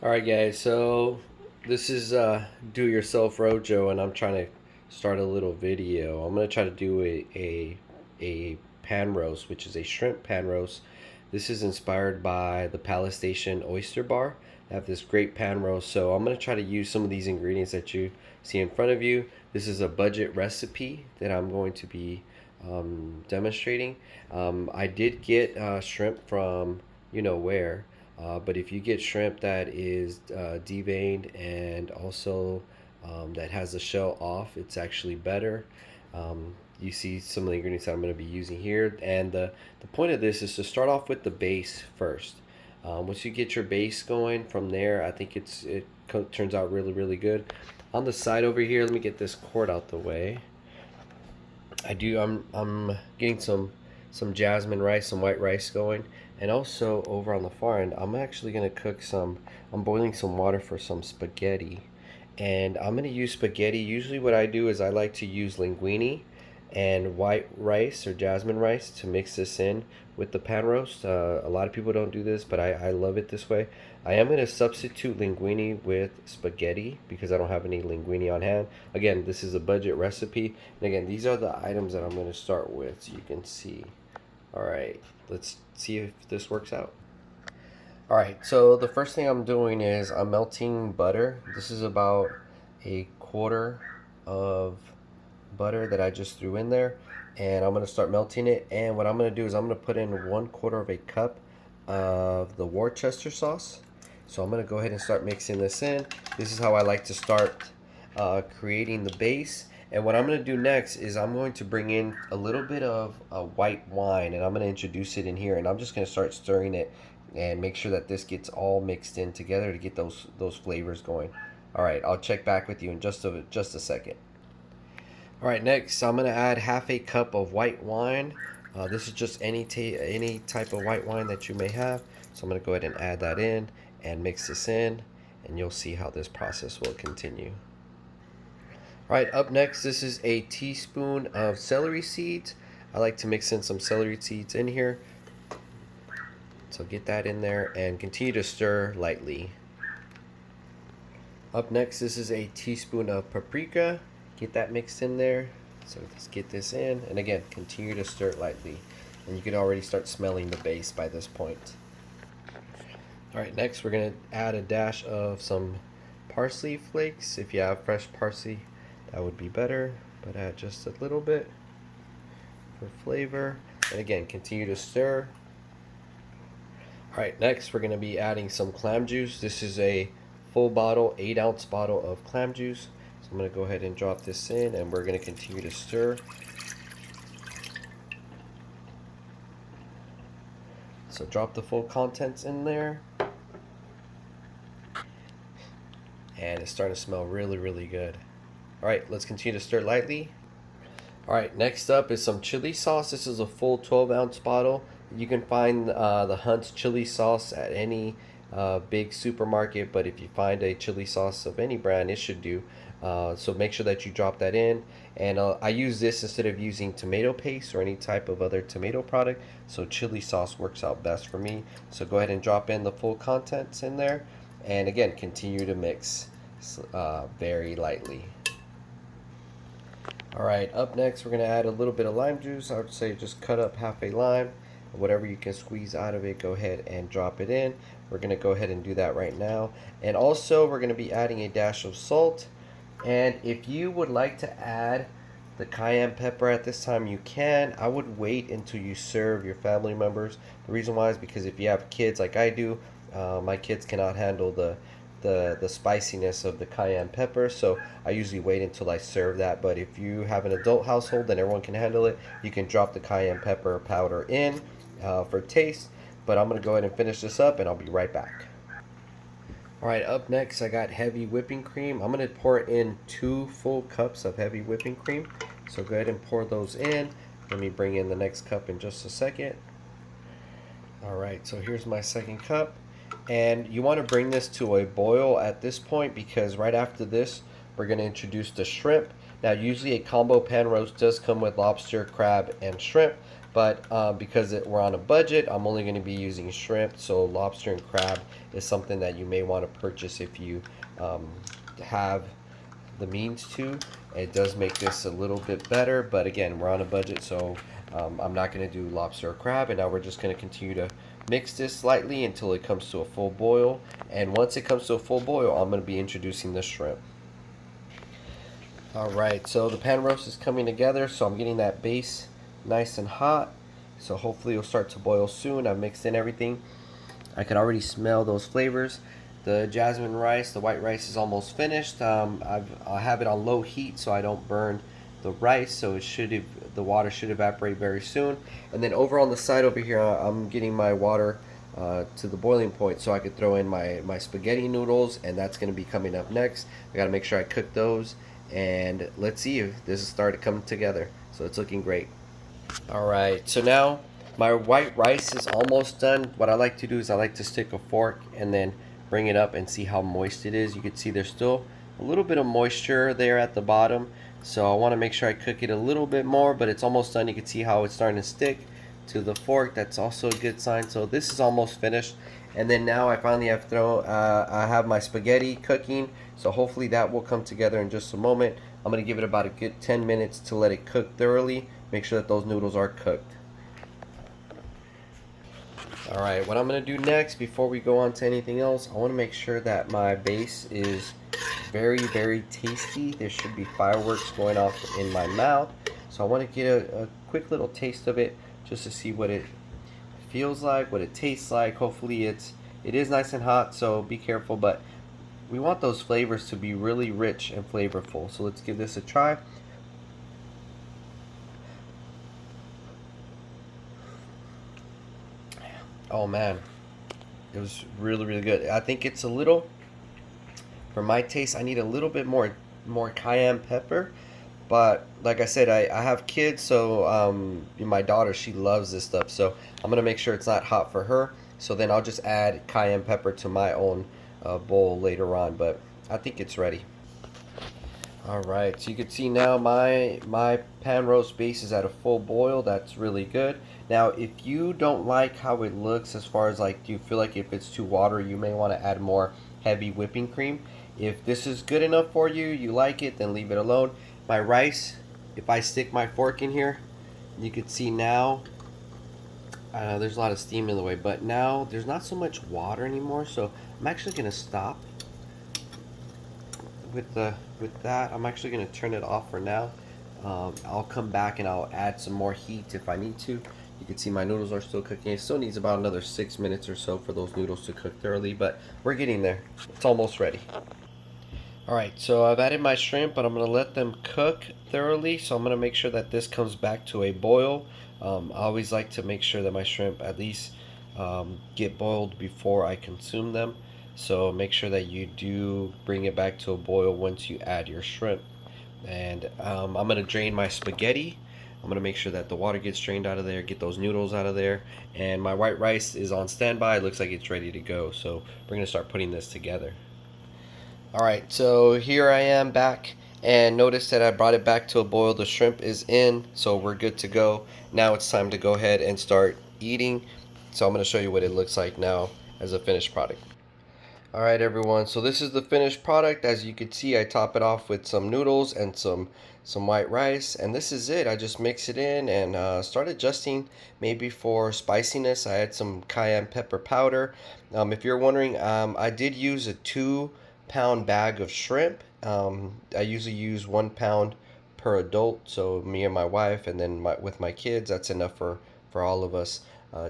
Alright guys, so this is do-it-yourself Rojo, and I'm trying to start a little video. I'm going to try to do a pan roast, which is a shrimp pan roast. This is inspired by the Palace Station Oyster Bar. They have this great pan roast, so I'm going to try to use some of these ingredients that you see in front of you. This is a budget recipe that I'm going to be demonstrating. I did get shrimp from you know where. But if you get shrimp that is deveined and also that has the shell off, it's actually better. You see some of the ingredients that I'm going to be using here. And the point of this is to start off with the base first. Once you get your base going from there, I think turns out really, really good. On the side over here, let me get this cord out the way. I'm getting some jasmine rice, some white rice going, and also over on the far end, I'm actually gonna cook I'm boiling some water for some spaghetti, and I'm gonna use spaghetti. Usually, what I do is I like to use linguine and white rice or jasmine rice to mix this in with the pan roast. A lot of people don't do this, but I love it this way. I am going to substitute linguine with spaghetti because I don't have any linguine on hand. Again, this is a budget recipe. And again, these are the items that I'm going to start with so you can see. All right, let's see if this works out. All right, so the first thing I'm doing is I'm melting butter. This is about a quarter of butter that I just threw in there, and I'm gonna start melting it. And what I'm gonna do is I'm gonna put in 1/4 of a cup of the Worcestershire sauce. So I'm gonna go ahead and start mixing this in. This is how I like to start creating the base. And what I'm gonna do next is I'm going to bring in a little bit of white wine, and I'm gonna introduce it in here, and I'm just gonna start stirring it and make sure that this gets all mixed in together to get those flavors going. All right, I'll check back with you in just a second. All right, next I'm gonna add half a cup of white wine. This is just any type of white wine that you may have. So I'm gonna go ahead and add that in and mix this in, and you'll see how this process will continue. All right, up next, this is a teaspoon of celery seeds. I like to mix in some celery seeds in here. So get that in there and continue to stir lightly. Up next, this is a teaspoon of paprika. Get that mixed in there. So let's get this in, and again, continue to stir it lightly. And you can already start smelling the base by this point. All right, next we're gonna add a dash of some parsley flakes. If you have fresh parsley, that would be better, but add just a little bit for flavor. And again, continue to stir. All right, next we're gonna be adding some clam juice. This is a full bottle, 8-ounce bottle of clam juice. So I'm gonna go ahead and drop this in, and we're gonna continue to stir. So drop the full contents in there. And it's starting to smell really, really good. All right, let's continue to stir lightly. All right, next up is some chili sauce. This is a full 12-ounce bottle. You can find the Hunt's chili sauce at any big supermarket, but if you find a chili sauce of any brand, it should do. So make sure that you drop that in. And I use this instead of using tomato paste or any type of other tomato product. So chili sauce works out best for me. So go ahead and drop in the full contents in there. And again, continue to mix very lightly. All right, up next, we're gonna add a little bit of lime juice. I would say just cut up half a lime. Whatever you can squeeze out of it, go ahead and drop it in. We're gonna go ahead and do that right now. And also, we're gonna be adding a dash of salt. And if you would like to add the cayenne pepper at this time, you can. I would wait until you serve your family members. The reason why is because if you have kids like I do, my kids cannot handle the spiciness of the cayenne pepper, so I usually wait until I serve that. But if you have an adult household and everyone can handle it, you can drop the cayenne pepper powder in for taste. But I'm gonna go ahead and finish this up, and I'll be right back. All right, up next I got heavy whipping cream. I'm gonna pour in 2 full cups of heavy whipping cream. So go ahead and pour those in. Let me bring in the next cup in just a second. All right, so here's my second cup. And you want to bring this to a boil at this point, because right after this we're going to introduce the shrimp. Now usually a combo pan roast does come with lobster, crab, and shrimp, but because we're on a budget, I'm only going to be using shrimp. So lobster and crab is something that you may want to purchase if you have the means to. It does make this a little bit better, but again, we're on a budget, so I'm not going to do lobster or crab. And now we're just going to continue to mix this slightly until it comes to a full boil. And once it comes to a full boil, I'm going to be introducing the shrimp. All right, so the pan roast is coming together, so I'm getting that base nice and hot. So hopefully it'll start to boil soon. I've mixed in everything. I can already smell those flavors. The jasmine rice, the white rice is almost finished. I have it on low heat so I don't burn the rice, so the water should evaporate very soon. And then over on the side over here, I'm getting my water to the boiling point so I could throw in my spaghetti noodles, and that's going to be coming up next. I got to make sure I cook those, and let's see if this is starting to come together. So it's looking great. All right, so now my white rice is almost done. What I like to do is I like to stick a fork and then bring it up and see how moist it is. You can see there's still a little bit of moisture there at the bottom, so I want to make sure I cook it a little bit more, but it's almost done. You can see how it's starting to stick to the fork. That's also a good sign. So this is almost finished, and then now I finally I have my spaghetti cooking, so hopefully that will come together in just a moment. I'm going to give it about a good 10 minutes to let it cook thoroughly. Make sure that those noodles are cooked. Alright, what I'm going to do next before we go on to anything else, I want to make sure that my base is very tasty. There should be fireworks going off in my mouth. So I want to get a quick little taste of it just to see what it feels like, what it tastes like. Hopefully it is nice and hot, so be careful, but we want those flavors to be really rich and flavorful. So let's give this a try. Oh man, it was really good. I think it's a little, for my taste, I need a little bit more cayenne pepper. But like I said, I have kids, so my daughter, she loves this stuff. So I'm gonna make sure it's not hot for her. So then I'll just add cayenne pepper to my own bowl later on. But I think it's ready. All right, so you can see now my pan roast base is at a full boil. That's really good. Now, if you don't like how it looks, as far as like, do you feel like if it's too watery, you may want to add more heavy whipping cream. If this is good enough for you, you like it, then leave it alone. My rice, if I stick my fork in here, you can see now there's a lot of steam in the way, but now there's not so much water anymore. So I'm actually gonna stop with that. I'm actually going to turn it off for now. I'll come back and I'll add some more heat if I need to. You can see my noodles are still cooking. It still needs about another 6 minutes or so for those noodles to cook thoroughly, but we're getting there. It's almost ready. Alright, so I've added my shrimp, but I'm going to let them cook thoroughly. So I'm going to make sure that this comes back to a boil. I always like to make sure that my shrimp at least get boiled before I consume them. So make sure that you do bring it back to a boil once you add your shrimp. And I'm going to drain my spaghetti. I'm going to make sure that the water gets drained out of there, get those noodles out of there. And my white rice is on standby. It looks like it's ready to go. So we're going to start putting this together. Alright, so here I am back. And notice that I brought it back to a boil. The shrimp is in, so we're good to go. Now it's time to go ahead and start eating. So I'm going to show you what it looks like now as a finished product. Alright everyone, so this is the finished product. As you can see, I top it off with some noodles and some white rice, and this is it. I just mix it in and start adjusting maybe for spiciness. I add some cayenne pepper powder. If you're wondering, I did use a 2-pound bag of shrimp. I usually use 1 pound per adult, so me and my wife, and then with my kids, that's enough for all of us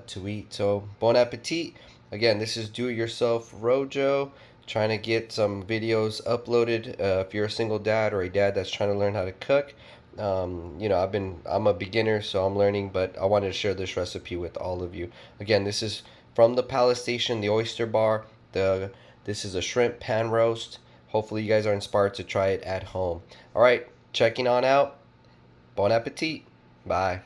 to eat. So bon appetit. Again, this is do-it-yourself Rojo, trying to get some videos uploaded. If you're a single dad or a dad that's trying to learn how to cook, I'm a beginner, so I'm learning, but I wanted to share this recipe with all of you. Again, this is from the Palace Station, the Oyster Bar. This is a shrimp pan roast. Hopefully you guys are inspired to try it at home. All right, checking on out. Bon appetit. Bye.